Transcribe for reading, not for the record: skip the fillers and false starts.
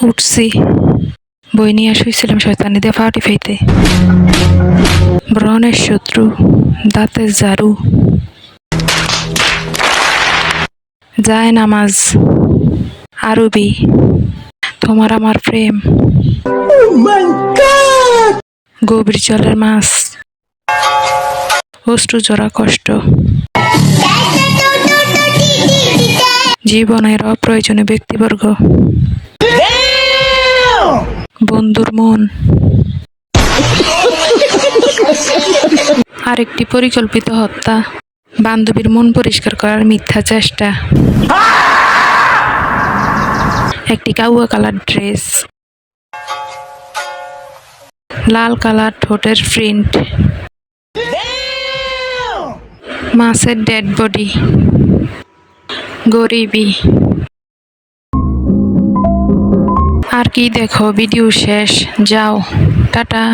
উঠছি, বই নিয়ে শুয়েছিলাম শয়তানি দিয়ে ফাটি ফাইতে। ব্রণের শত্রু, দাঁতের ঝাড়ু, যায় নামাজ, আরবি, তোমার আমার প্রেম, গভীর জলের মাছ, অশ্রু জোড়া কষ্ট, জীবনের অপ্রয়োজনীয় ব্যক্তিবর্গ, বন্ধুর মন, আরেকটি পরিকল্পিত হত্যা, বান্ধবীর মন পরিষ্কার করার মিথ্যা চেষ্টা, একটি কাউয়া কালার ড্রেস, লাল কালার ঠোঁটের প্রিন্ট, মাছের ডেড বডি, গরিবি। আর কি দেখো, ভিডিও শেষ, যাও, টাটা।